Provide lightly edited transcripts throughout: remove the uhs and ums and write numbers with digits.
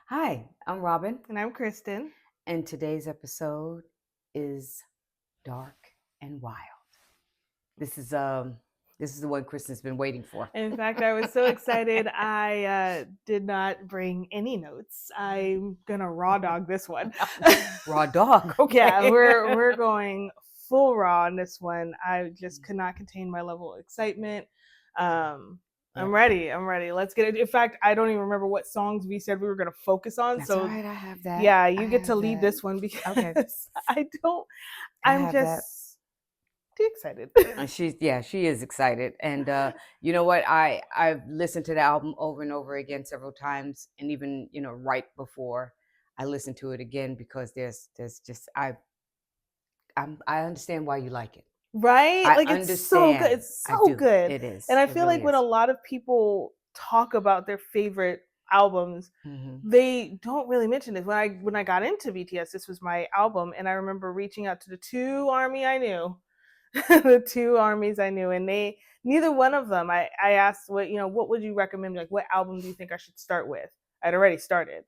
Hi, I'm Robin, And I'm Kristen. and today's episode is Dark and Wild. This is this is the one Kristen's been waiting for. In fact, I was so excited I did not bring any notes. I'm gonna raw dog this one. Raw dog, Yeah, okay. we're going full raw on this one. I just could not contain my level of excitement. I'm Yep. ready. I'm ready. Let's get it. In fact, I don't even remember what songs we said we were gonna focus on. That's all So right. I have that. yeah, I you get to have lead that. this one Okay, because I don't. I I'm have that. just too excited. And she is excited, and you know what? I've listened to the album over and over again several times, and even right before I listened to it again because there's just I understand why you like it. Right? I Like it's so good. understand. It's I so do. good. It is. And I It feel like really when a is. lot of people talk about their favorite albums, Mhm. they don't really mention this. When I got into BTS, this was my album, and I remember reaching out to the two army I knew, the two armies I knew, and they neither one of them. I asked what would you recommend? Like what album do you think I should start with? I'd already started,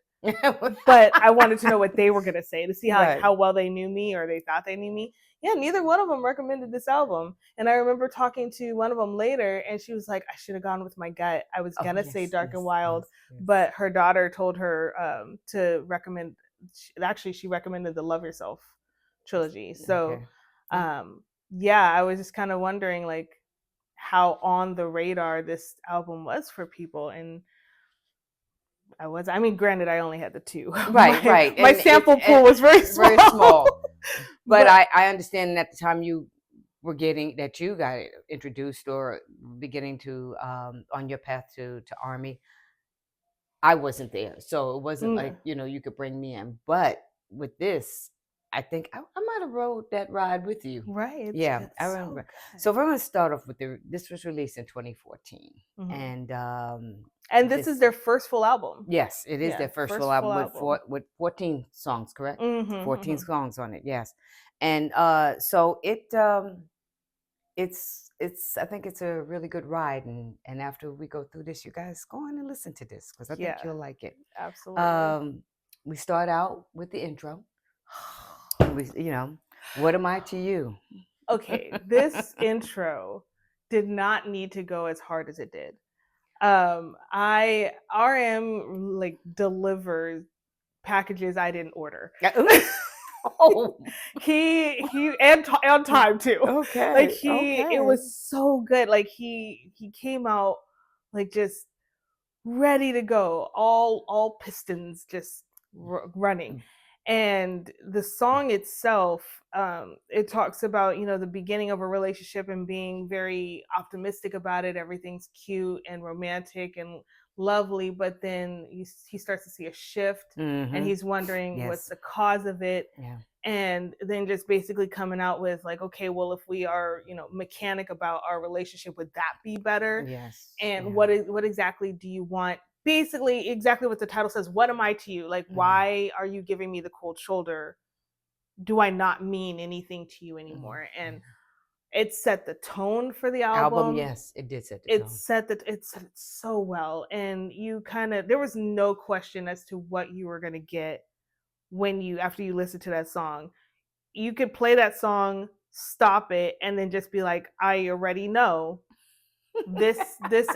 but I wanted to know what they were gonna say to see Right. how well they knew me or they thought they knew me. Yeah, neither one of them recommended this album, and I remember talking to one of them later, and she was like, "I should have gone with my gut. I was Oh, gonna say yes, Dark and yes, Wild, yes, yes. but her daughter told her to recommend. Actually, she recommended the Love Yourself trilogy. So, Okay. Yeah. um, yeah, I was just kind of wondering like how on the radar this album was for people, and I mean, granted, I only had the two. Right, my right. my And sample pool was very very small. small. But But I understand at the time you got introduced or beginning to on your path to army. I wasn't there. So it wasn't mm, like, you could bring me in. But with this, I think I might have rode that ride with you. right, Yeah, I it's so remember. good. So we're going to start off with this was released in 2014. Mhm. And And this is this, their first full album. yes, it is Yeah, their first full first full album album. with 14 songs, correct? Mhm, 14 mhm. songs on it, yes. And so it's I think it's a really good ride, and after we go through this, you guys go on and listen to this because I think Yeah, you'll like it. absolutely. Um, we start out with the intro, and what am I to you? Okay, this intro did not need to go as hard as it did. I RM like delivers packages I didn't order. Oh, He and on time too. Like okay, it okay. was so good. Like he came out like just ready to go, all pistons just running. And the song itself, it talks about the beginning of a relationship and being very optimistic about it. Everything's cute and romantic and lovely, but then he starts to see a shift, and Mm-hmm. he's wondering what's Yes. the cause of it. Yeah. And then just basically coming out with like, okay, well, if we are mechanic about our relationship, would that be better? Yes. And Yeah. what exactly do you want? Basically exactly what the title says. What am I to you? Like, Yeah. why are you giving me the cold shoulder? Do I not mean anything to you Mm, anymore? yeah. And it set the tone for the Album, album. yes, it did set the It tone. set that it set it so well, and you kind of there was no question as to what you were going to get when you after you listen to that song. You could play that song, stop it, and then just be like, I already know this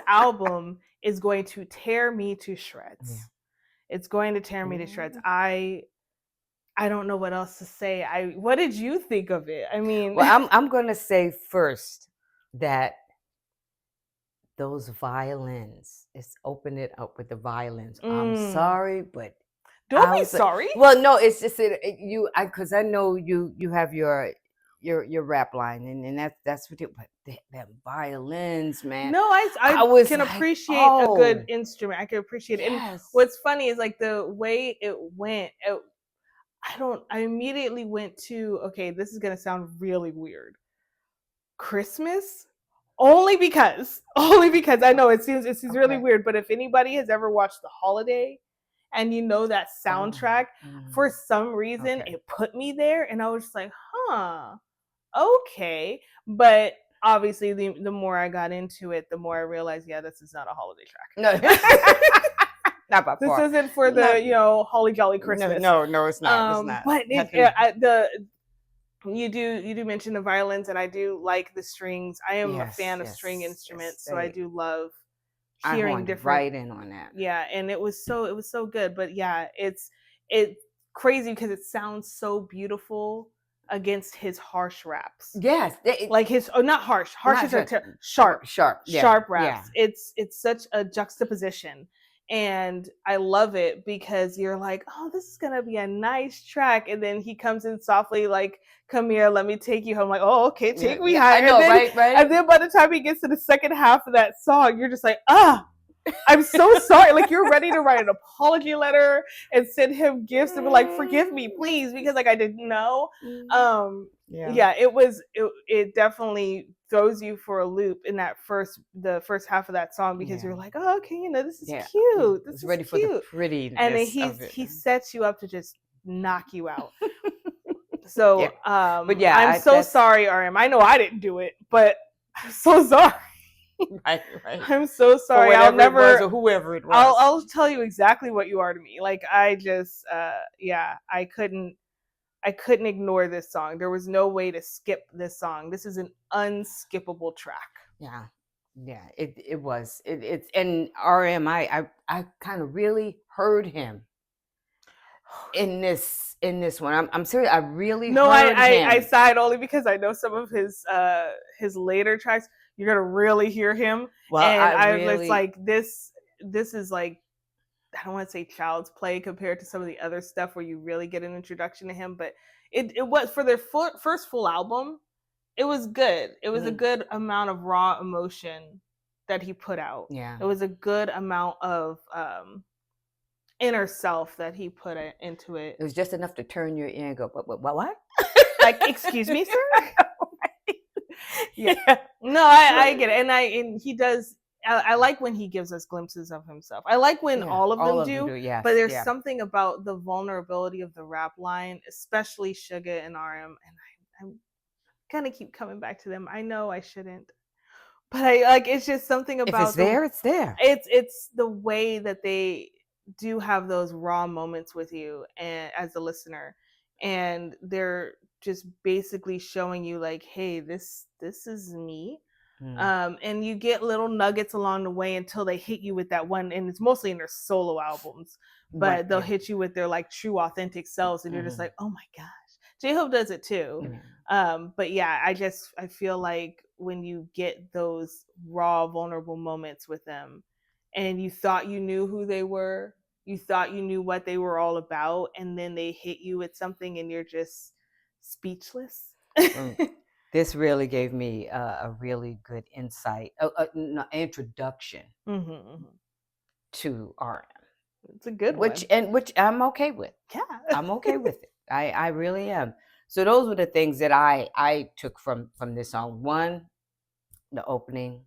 album is going to tear me to Yeah. shreds. It's going to tear me to shreds. Yeah. I don't know what else to say. I What did you think of it? I mean, Well, I'm gonna say first that those violins, it's open it up with the violins. I'm mm, sorry, but don't I be was like, sorry. well, no, it's just because I know you have your rap line, and that's what it. But that violins, man, No, I I was can like, appreciate a good oh, instrument. I can appreciate it. And yes. what's funny is like the way it went. I immediately went to, okay, this is gonna sound really weird. Christmas, only because I know it seems really Okay. weird, but if anybody has ever watched The Holiday and you know that Oh, soundtrack, for some reason okay. it put me there, and I was just like, huh, okay. But obviously, the more I got into it, the more I realized, yeah, this is not a holiday No. track. Not by This far. isn't for Not, the holly jolly no, Christmas. no, it's not. It's not. But Has to be, you do mention the violins, and I do like the strings. I am a yes, fan of string yes. instruments, so I do love I hearing honed different. right in on that. Yeah, and it was so good. But yeah, it's crazy because it sounds so beautiful against his harsh raps. Yes, Like his not harsh. Harsh not is a just sharp, sharp. Yeah, sharp yeah. raps. It's such a juxtaposition, and I love it because you're like, oh, this is gonna be a nice track, and then he comes in softly like, come here, let me take you home. Like, oh, okay, take me I higher. know, And right? then by the time he gets to the second half of that song, you're just like, I'm so sorry. Like, you're ready to write an apology letter and send him gifts and be like, forgive me, please, because like I didn't know. Yeah, it definitely throws you for a loop in the first half of that song because you're like, oh, okay, this is cute. This It's is ready for the cute. And then prettiness of it. he sets you up to just knock you out. So but yeah, I'm so sorry, RM. I know I didn't do it, but I'm so sorry. Right. I'm so sorry. For I'll never it was or whoever it was. I'll tell you exactly what you are to me. Like I just I couldn't ignore this song. There was no way to skip this song. This is an unskippable track. Yeah. It was. It's and RM. I kind of really heard him in this one. I'm serious. I really heard him. I sighed only because I know some of his later tracks. You're gonna really hear him. Well, and it's like this is like, I don't want to say child's play compared to some of the other stuff where you really get an introduction to him, but it was for their first full album. It was good. It was a good amount of raw emotion that he put out. Yeah, it was a good amount of inner self that he put into it. It was just enough to turn your ear and go, what? Like, excuse me, sir. Yeah. No, I get it, and he does. I like when he gives us glimpses of himself. I like when all of them do. Yes, but there's something about the vulnerability of the rap line, especially Suga and RM, and I'm gonna keep coming back to them. I know I shouldn't, but I like. It's just something about if it's there, it's there. It's the way that they do have those raw moments with you and as a listener, and they're just basically showing you like, hey, this is me. And you get little nuggets along the way until they hit you with that one, and it's mostly in their solo albums, but they'll hit you with their like true authentic selves, and you're just like, oh my gosh. J-Hope does it too. But yeah, I feel like when you get those raw, vulnerable moments with them, and you thought you knew who they were, you thought you knew what they were all about, and then they hit you with something and you're just speechless. This really gave me a really good insight, introduction to RM. It's a good one. Which which I'm okay with. Yeah. I'm okay with it. I really am. So those were the things that I took from this song. One, the opening,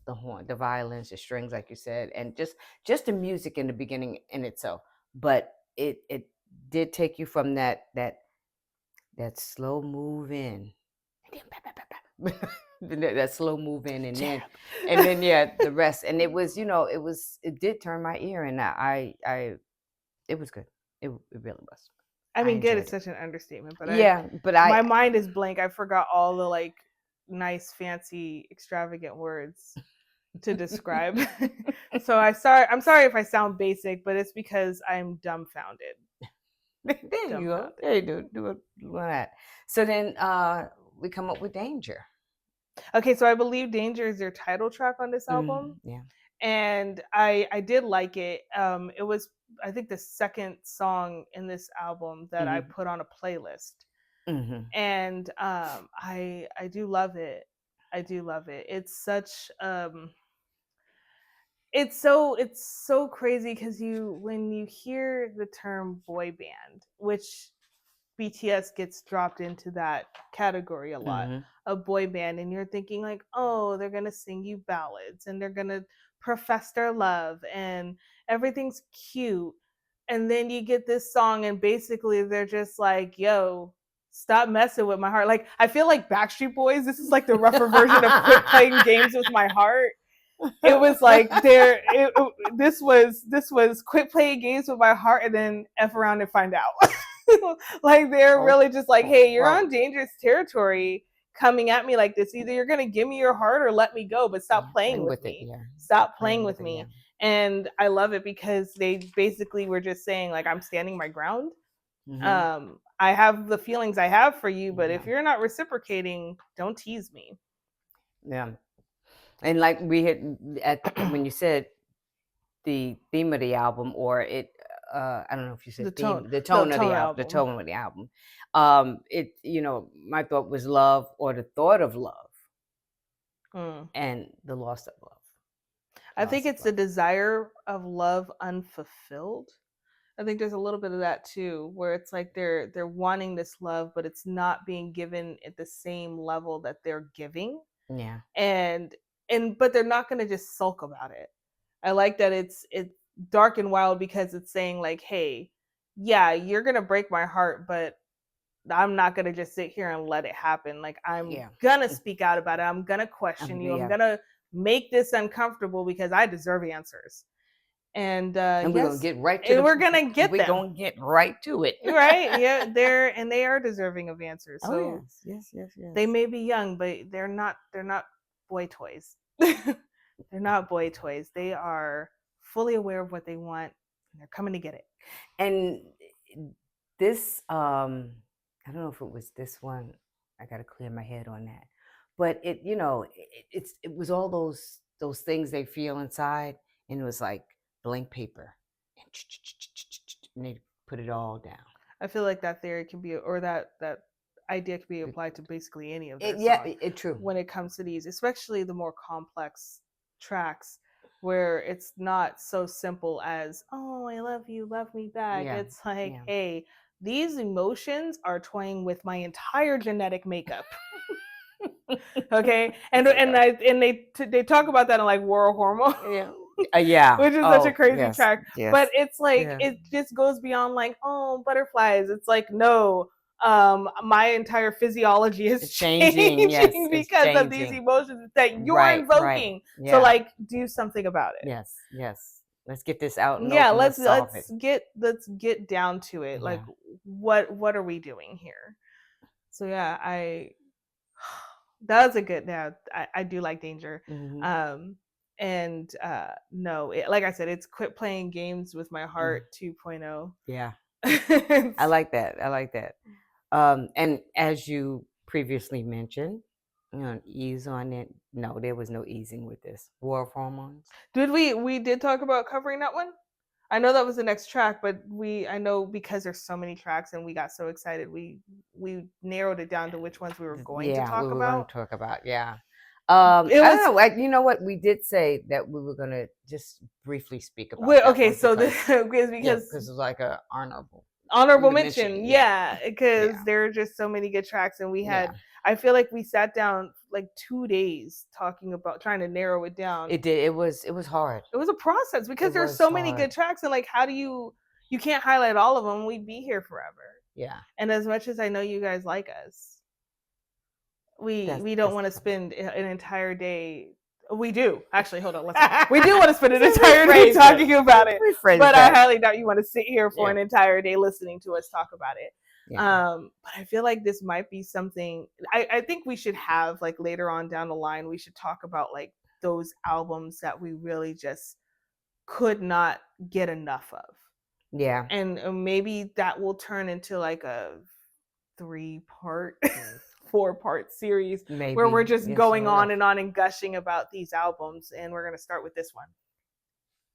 the horn, the violins, the strings, like you said, and just the music in the beginning in itself. But it did take you from that slow move in, that slow move in, and then the rest. And it was it did turn my ear, and it was good. It really was. I mean, good is such an understatement, but but my mind is blank. I forgot all the like nice, fancy, extravagant words to describe. So I'm sorry if I sound basic, but it's because I'm dumbfounded. There you go. There you do that. So then we come up with Danger. Okay, so I believe Danger is their title track on this album. Yeah. And I did like it. It was, I think, the second song in this album that I put on a playlist. And I do love it. I do love it. It's such it's so crazy because when you hear the term boy band, which BTS gets dropped into that category a lot, a boy band, and you're thinking like, oh, they're gonna sing you ballads and they're gonna profess their love and everything's cute, and then you get this song and basically they're just like, yo, stop messing with my heart. Like, I feel like Backstreet Boys, this is like the rougher version of quit playing games with my heart. it was like this was quit playing games with my heart and then F around and find out. Like they're Oh, really just like, hey, you're well, on dangerous territory coming at me like this. Either you're gonna give me your heart or let me go, but stop yeah, playing playing with with it, me. yeah. Stop playing Playing with with it, yeah. me. And I love it because they basically were just saying like, I'm standing my ground. Mm-hmm. I have the feelings I have for you, but Yeah, if you're not reciprocating, don't tease me. yeah. And like we had when you said the theme of the album, or it, I don't know if you The said tone, theme, the the tone of the tone album, the album. tone of the album. It, my thought was love, or the thought of love, and the loss of love. I think Loss of it's the love. desire of love unfulfilled. I think there's a little bit of that too, where it's like they're wanting this love, but it's not being given at the same level that they're giving, Yeah, and but they're not going to just sulk about it. I like that it's dark and wild because it's saying like, hey, yeah, you're gonna break my heart, but I'm not gonna just sit here and let it happen. Like I'm yeah, gonna speak out about it. I'm gonna question you. I'm yeah. gonna make this uncomfortable because I deserve answers. And And we're gonna yes, get right to and the. we're gonna get We're them. gonna get right to it. Right? Yeah, they are deserving of answers. Oh So yes, yes, yes, they yes. may be young, but they're not boy toys. They're not boy toys. They are fully aware of what they want and they're coming to get it. And this, I don't know if it was this one. I got to clear my head on that. But it, it was all those things they feel inside, and it was like blank paper, and they put it all down. I feel like that theory can be, or that idea can be applied to basically any of their Yeah, songs true. when it comes to these, especially the more complex tracks where it's not so simple as, oh, I love you, love me back. Yeah, It's like, yeah. hey, these emotions are toying with my entire genetic makeup. Okay, and So and that, I and they talk about that in like War Hormone. yeah, yeah. Which is such a Oh crazy yes, track. yes, But it's like yeah. it just goes beyond like, oh, butterflies. It's like, no, my entire physiology is It's changing. Yes, changing it's because of these changing. emotions that you're Right, right. invoking. So Yeah. like do something about it. Yes, yes. Let's get this out in the Yeah, open. Let's solve it. let's get down to it. Like Yeah. what are we doing here? So yeah, I that was a good. Yeah, I do like Danger. Hmm. Um, and no, like I said, it's quit playing games with my heart 2.0. Yeah. I It's- like that. I like that. And as you previously mentioned, ease on it. No, there was no easing with this. War of hormones. did we did talk about covering that one? I know that was the next track, but I know because there's so many tracks and we got so excited, we narrowed it down to which ones we were going to Yeah, we talk were going about. to talk about. Yeah. It I don't was know. You know what? We did say that we were going to just briefly speak about that okay. one So this because, is yeah, because because it's like a honorable honorable mention. mention, Yeah, yeah, because yeah, there are just so many good tracks and we yeah. had, I feel like we sat down like 2 days talking about trying to narrow it down. It did. It was hard. It was a process because It there's was so many good hard. tracks and like how do you can't highlight all of them, we'd be here forever. Yeah. And as much as I know you guys like us, we don't That's want to true. spend an entire day. We do actually. Hold on, we do want to spend an So entire day rephrase that. talking about it, Rephrase but I that. highly doubt you want to sit here for Yeah. an entire day listening to us talk about it. Yeah. But I feel like this might be something I think we should have like later on down the line. We should talk about like those albums that we really just could not get enough of, Yeah. and maybe that will turn into like a 3-part 4-part series where we're Maybe. just Yeah, going soon enough. on and gushing about these albums, and we're going to start with this one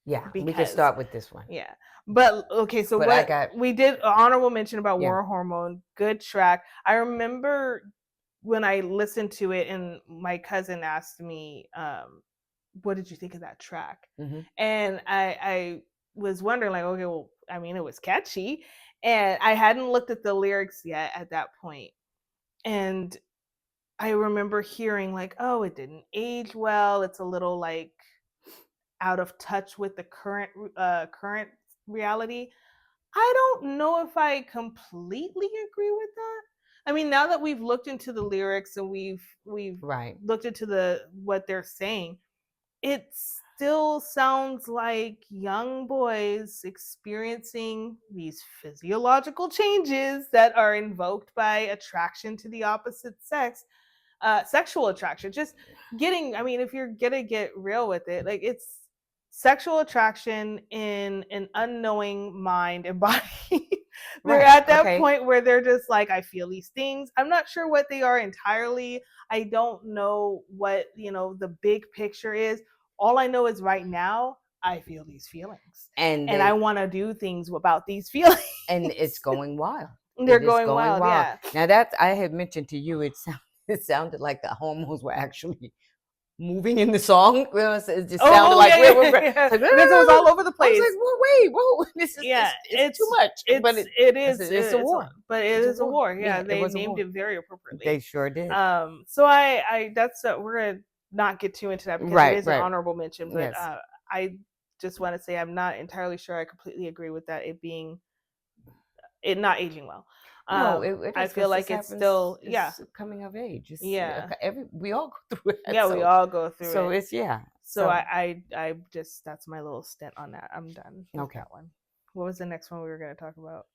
Yeah. We can because start with this one. yeah. But okay, so But I what got. we did honorable mention about Yeah. War Hormone, good track. I remember when I listened to it and my cousin asked me, what did you think of that track? Hmm. And I was wondering like, okay, well, I mean, it was catchy and I hadn't looked at the lyrics yet at that point. And I remember hearing like, oh, it didn't age well. It's a little like out of touch with the current reality. I don't know if I completely agree with that. I mean, now that we've looked into the lyrics and we've Right. looked into the what they're saying, it still sounds like young boys experiencing these physiological changes that are invoked by attraction to the opposite sex, sexual attraction. Just getting, I mean, if you're gonna get real with it, like it's sexual attraction in an unknowing mind and body. They're Right. at that Okay. point where they're just like, I feel these things. I'm not sure what they are entirely. I don't know what, the big picture is. All I know is right now, I feel these feelings. And And I they want to do things about these feelings. and it's going wild. They're It is going going wild, wild. yeah. Now that I had mentioned to you, it sounded like the hormones were actually moving in the song. You know, so it just sounded Oh like yeah, we were yeah, yeah. it's like, Because it was all over the I was place. like, well, wait, whoa, this is Yeah, it's too much. But it I is said, it's a it's a, war. but it It's a is a war. war. Yeah, Yeah, it they was a named war. it very appropriately. They sure did. So I that's we're gonna not get too into that because it Right, is an right. honorable mention. But Yes. I just want to say I'm not entirely sure I completely agree with that. It not aging well. No, it I is feel because this like it's happens. still, yeah, It's coming of age. It's yeah, we all go through it. yeah. We all go through So it. it's yeah. So So I just, that's my little stint on that. I'm done with okay. that one. What was the next one we were gonna talk about?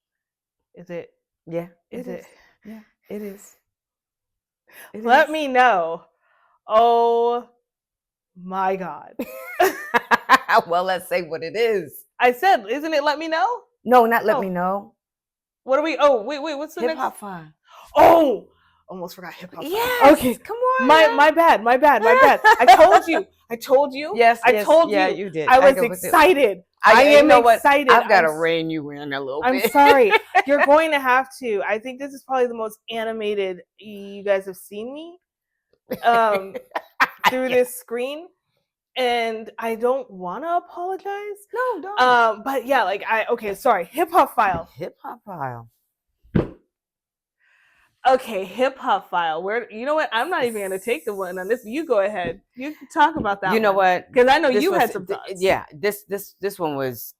Is it? Yeah, Is it it? is. Yeah, it is. It Let is. me know. Oh my God. Well, let's say what it is. I said, isn't it? Let me know. No, not let me Oh, know. what are we? Oh, wait. What's the Hip next? hop file. Oh, almost forgot hip hop file. Yes, Okay, come on my now. my bad, my bad, my bad. I told you. I told you. Yes, I yes, told yeah, you. you did. I I was go with it. excited. I You am know what? excited. I've got to rein you in a little I'm bit. sorry. You're going to have to. I think this is probably the most animated you guys have seen me through Yeah. this screen, and I don't want to apologize. No, don't. But yeah, like okay, sorry. Hip hop file. Hip hop file. Okay, hip hop file. Where, you know what? I'm not even gonna take the one on this. You go ahead. You can talk about that You know one what? because I know This you was had some thoughts. yeah. This one was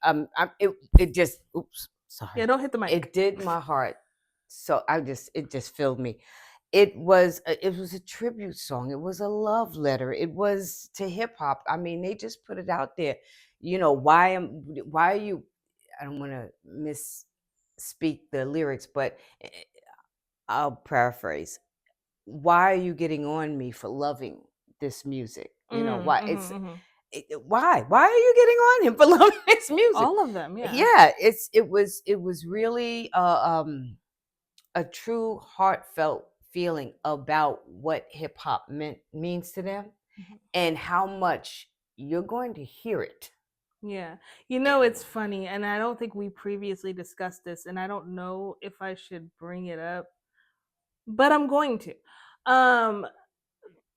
it just oops sorry. Yeah, don't hit the mic. It did my heart. So it just filled me. It was a tribute song. It was a love letter. It was to hip hop. I mean, they just put it out there. You know, why are you, I don't want to misspeak the lyrics, but I'll paraphrase. Why are you getting on me for loving this music? You know, why why are you getting on him for loving this music? All of them, yeah. Yeah, it was really a true heartfelt feeling about what hip hop means to them and how much you're going to hear it. Yeah. You know, it's funny, and I don't think we previously discussed this, and I don't know if I should bring it up, but I'm going to. Um,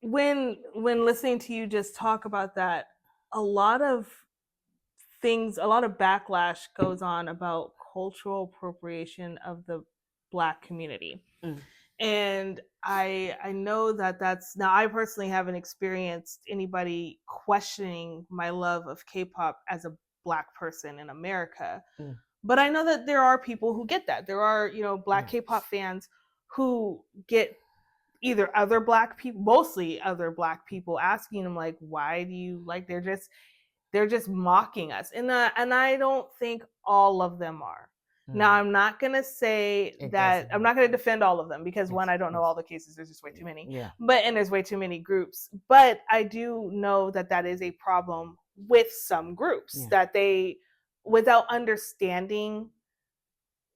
when listening to you just talk about that, a lot of a lot of backlash goes on about cultural appropriation of the Black community. Mm. And I know that that's, now I personally haven't experienced anybody questioning my love of K-pop as a Black person in America. Mm. But I know that there are people who get that. There are, Black K-pop fans who get either other Black people, mostly other Black people, asking them like, why do you like, they're just mocking us. And I don't think all of them are. Now, I'm not going to say that, I'm not going to defend all of them because one, I don't know all the cases. There's just way too many. Yeah. And there's way too many groups. But I do know that that is a problem with some groups, that they, without understanding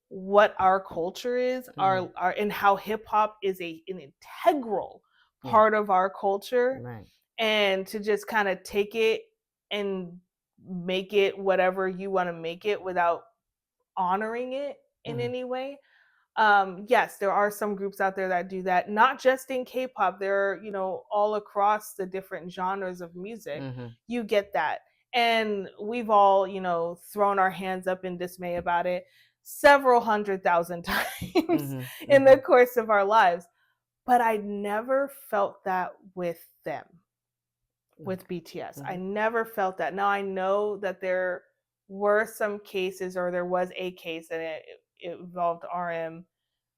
what our culture is, our and how hip hop is an integral part of our culture, right, and to just kind of take it and make it whatever you want to make it without honoring it in any way. Yes, there are some groups out there that do that, not just in K-pop. There are, all across the different genres of music, you get that. And we've all, thrown our hands up in dismay about it several 100,000 times in the course of our lives. But I never felt that with them, with BTS. I never felt that. Now I know that there were some cases, or there was a case, and it involved RM.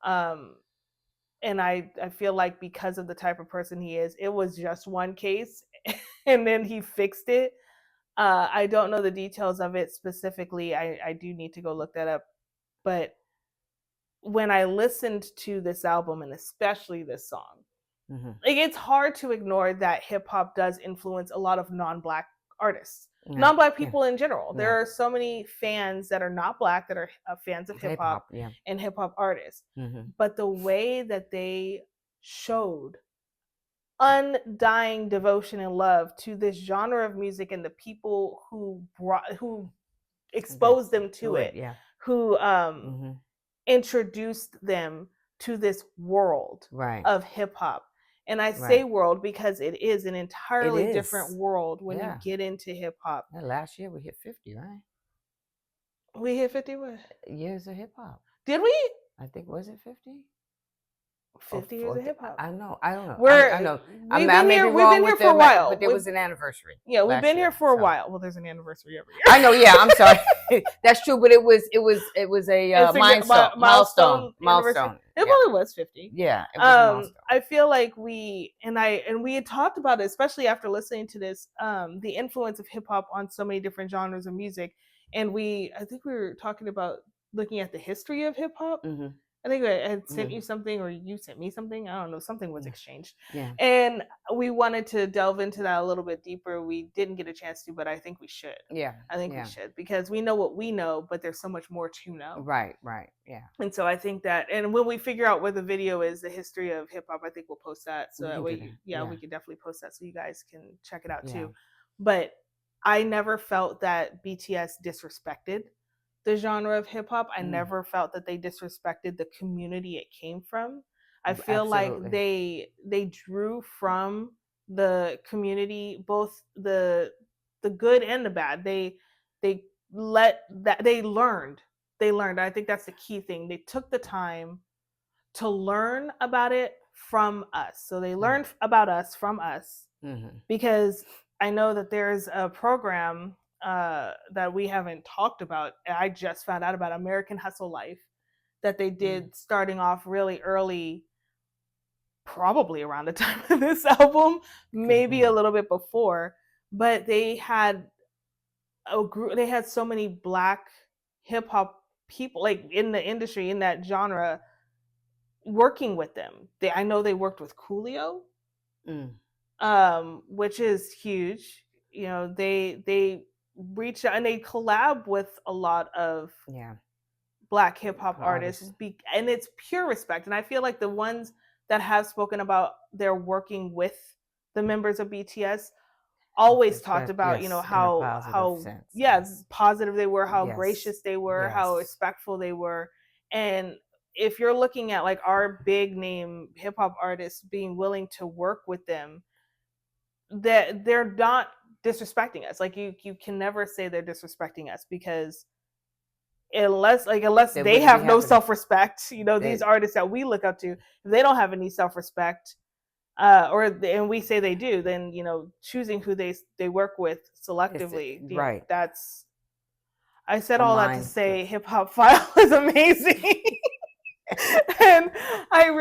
And I feel like because of the type of person he is, it was just one case, and then he fixed it. I don't know the details of it specifically. I do need to go look that up. But when I listened to this album, and especially this song, like, it's hard to ignore that hip hop does influence a lot of non-black artists, Yeah. non-black Yeah. people in general. There Yeah. are so many fans that are not black that are fans of hip hop Yeah. and hip hop artists. Mm-hmm. But the way that they showed undying devotion and love to this genre of music and the people who exposed them to it, Yeah. who Mm-hmm. introduced them to this world Right. of hip hop. And I Right. say world because it is an entirely It is. different world when Yeah. you get into hip hop. Yeah, last year we hit 50, right? We hit 50 Years of hip hop. Did we? I think, was it 50? 50 years of hip hop. I know. I don't know. I know. We've been here for a while. But there was an anniversary. Yeah, we've been here for a while. Well, there's an anniversary every year. I know. Yeah, I'm sorry. That's true, but it was a milestone. It probably was 50. Yeah, it was a milestone. I feel like we had talked about it, especially after listening to this, the influence of hip hop on so many different genres of music, and I think we were talking about looking at the history of hip hop. Mm-hmm. I think I had sent you something, or you sent me something. I don't know. Something was exchanged. Yeah. And we wanted to delve into that a little bit deeper. We didn't get a chance to, but I think we should. Yeah. I think we should, because we know what we know, but there's so much more to know. Right. Yeah. And so I think that, and when we figure out where the video is, the history of hip hop, I think we'll post that. So that way, we can definitely post that so you guys can check it out too. But I never felt that BTS disrespected the genre of hip hop. I never felt that they disrespected the community it came from. I feel like they drew from the community, both the good and the bad. They learned. I think that's the key thing. They took the time to learn about it from us. So they learned about us from us, because I know that there's a program that we haven't talked about. I just found out about American Hustle Life that they did starting off really early, probably around the time of this album, maybe a little bit before. But they had a group. They had so many Black hip hop people, like, in the industry, in that genre, working with them. I know they worked with Coolio, which is huge. You know, they reach out and they collab with a lot of Black hip hop artists, and it's pure respect. And I feel like the ones that have spoken about their working with the members of BTS always talked about, how positive they were, how gracious they were, how respectful they were. And if you're looking at like our big name hip hop artists being willing to work with them, that they're not disrespecting us. Like, you can never say they're disrespecting us, because unless they have no self-respect, these artists that we look up to, if they don't have any self-respect, and we say they do, then choosing who they work with selectively, that's, I said all that to say Hip Hop File is amazing. And I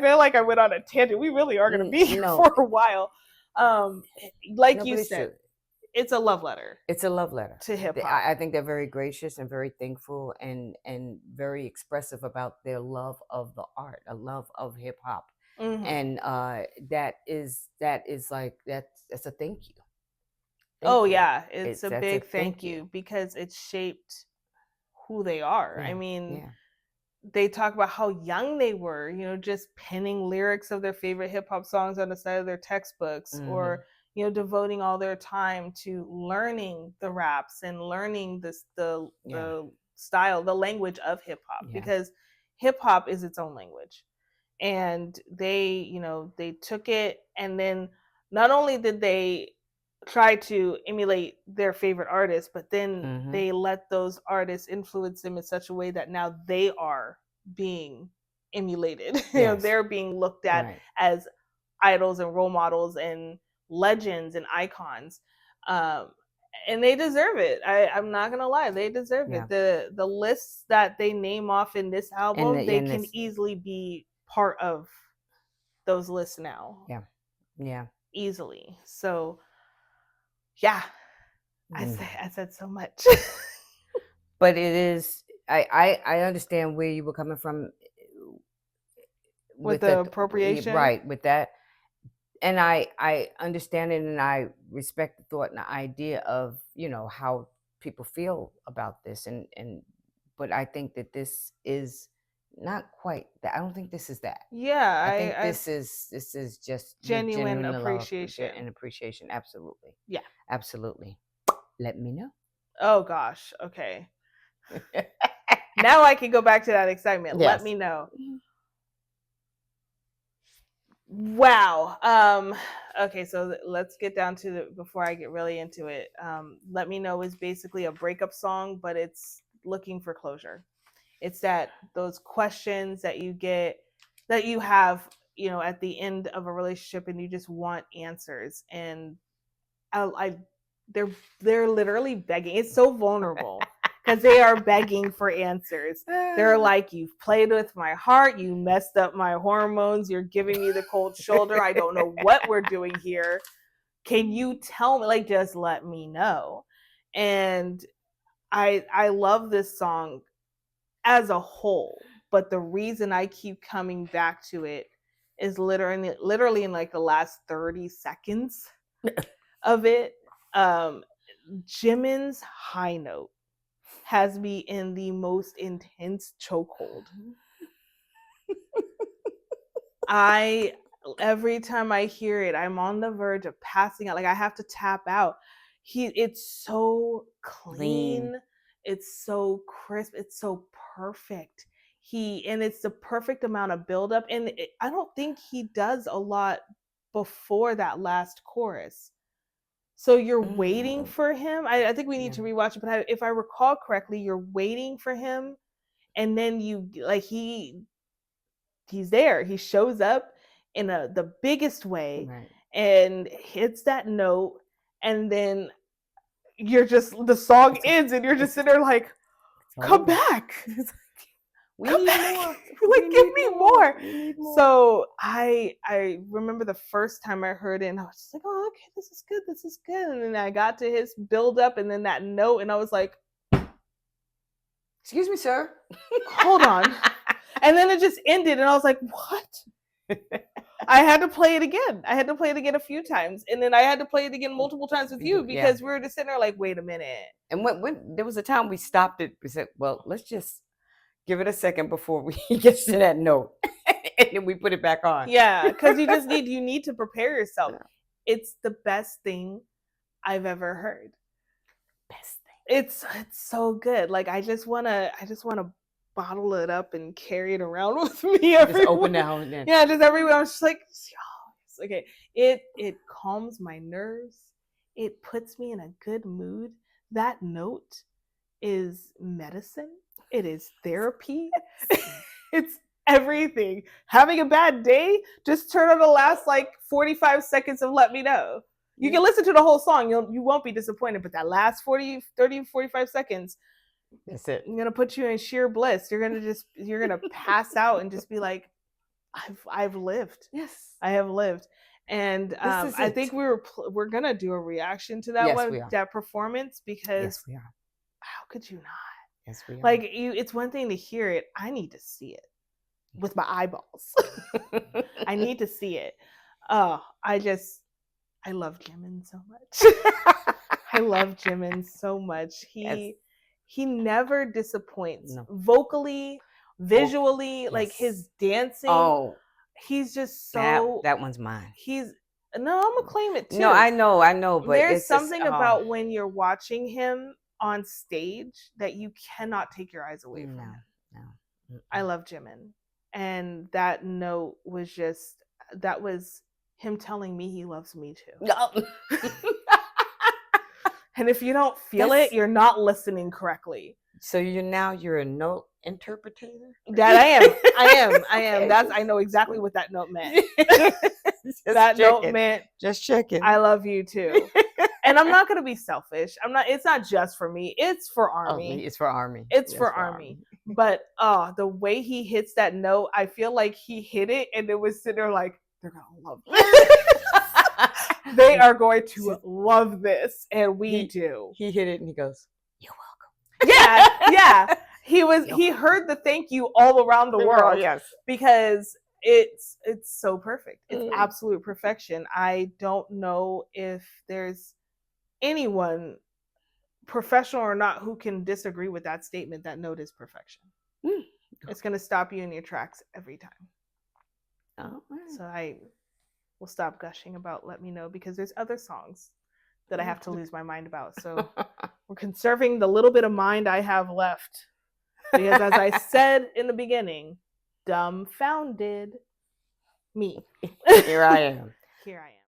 feel like I went on a tangent. We really are going to be here for a while. Like you said, it's a love letter. It's a love letter to hip hop. I think they're very gracious and very thankful and very expressive about their love of the art, a love of hip hop. And that is like, that's a thank you. It's a big thank you, because it shaped who they are. I mean, they talk about how young they were, just penning lyrics of their favorite hip hop songs on the side of their textbooks, or devoting all their time to learning the raps and learning the style, the language of hip hop, because hip hop is its own language. And they took it, and then not only did they try to emulate their favorite artists, but then they let those artists influence them in such a way that now they are being emulated. They're being looked at as idols and role models and legends and icons. And they deserve it. I'm not gonna lie, they deserve it. The lists that they name off in this album, they can easily be part of those lists now. Yeah. Easily. So Yeah, Mm. I said so much. But it is. I understand where you were coming from With with the the appropriation. right with that, and I understand it, and I respect the thought and the idea of how people feel about this, and but I think that this is not quite that. I don't think this is that. Yeah, I think I this is just your genuine genuine love appreciation. and appreciation. Absolutely, Yeah. absolutely. Let me know. Oh gosh. Okay. Now I can go back to that excitement. Let Yes. me know. Wow. Okay, so let's get down to the before I get really into it. Let Me Know is basically a breakup song, but it's looking for closure. It's that those questions that you get that you have, at the end of a relationship and you just want answers. And I they're they're literally begging. It's so vulnerable because they are begging for answers. They're like, "You've played with my heart. You messed up my hormones. You're giving me the cold shoulder. I don't know what we're doing here. Can you tell me? Like, just let me know." And I love this song as a whole, but the reason I keep coming back to it is literally in like the last 30 seconds of it. Um, Jimin's high note has me in the most intense chokehold. I Every time I hear it, I'm on the verge of passing out. Like I have to tap out. It's so Lean. clean. It's so crisp. It's so perfect. And it's the perfect amount of buildup. And I don't think he does a lot before that last chorus. So you're waiting for him. I think we need to Yeah. rewatch it, but if I recall correctly, you're waiting for him, and then you like he's there. He shows up in the biggest way Right. and hits that note, and then the song It's ends, and you're just it's sitting there like, it's come over. back, We come need back, more. like We give need me more. more. We need more. So I remember the first time I heard it, and I was just like, oh, okay, this is good, this is good. And then I got to his build up, and then that note, and I was like, Excuse me, sir. hold on. And then it just ended, and I was like, what? I had to play it again. I had to play it again a few times, and then I had to play it again multiple times with you Yeah. because we were just sitting there like, wait a minute. And when there was a time we stopped it, we said, "Well, let's just give it a second before we get to that note," and then we put it back on. Yeah, because you need to prepare yourself. Yeah. It's the best thing I've ever heard. Best thing. It's so good. Like I just wanna bottle it up and carry it around with me everywhere. Just open now and then. Yeah, just everywhere. I was just like, oh, okay. It calms my nerves. It puts me in a good mood. That note is medicine. It is therapy. It's everything. Having a bad day, just turn on the last like 45 seconds of Let Me Know. You can listen to the whole song. You won't be disappointed, but that last 40, 30, 45 seconds, that's it. I'm going to put you in sheer bliss. You're going to pass out and just be like, I've lived. Yes. I have lived. And I think we're going to do a reaction to that that performance because yes, we are. How could you not? Yes, we are. Like it's one thing to hear it. I need to see it with my eyeballs. I need to see it. Oh, I love Jimin so much. I love Jimin so much. He never disappoints. No. Vocally, visually, like his dancing. Oh, he's just so that one's mine. I'm gonna claim it too. No, I know, but there's it's something just, about when you're watching him on stage that you cannot take your eyes away from him. No. I love Jimin. And that note was that was him telling me he loves me too. No. And if you don't feel it, you're not listening correctly. So you're a note interpreter? That I am. I know exactly what that note meant. Note meant just checking. I love you too. And I'm not gonna be selfish. It's not just for me. It's for Army. It's for Army. It's for Army. But the way he hits that note, I feel like he hit it and it was sitting there like, they're gonna love me. They are going to love this, and we do. He hit it and he goes, "You're Yeah. He heard the thank you all around the welcome." world. Yes. Because it's so perfect. It's absolute perfection. I don't know if there's anyone, professional or not, who can disagree with that statement. That note is perfection. It's going to stop you in your tracks every time. Oh, so I will stop gushing about Let Me Know, because there's other songs that I have to lose my mind about. So we're conserving the little bit of mind I have left, because as I said in the beginning, dumbfounded me. Here I am. Here I am.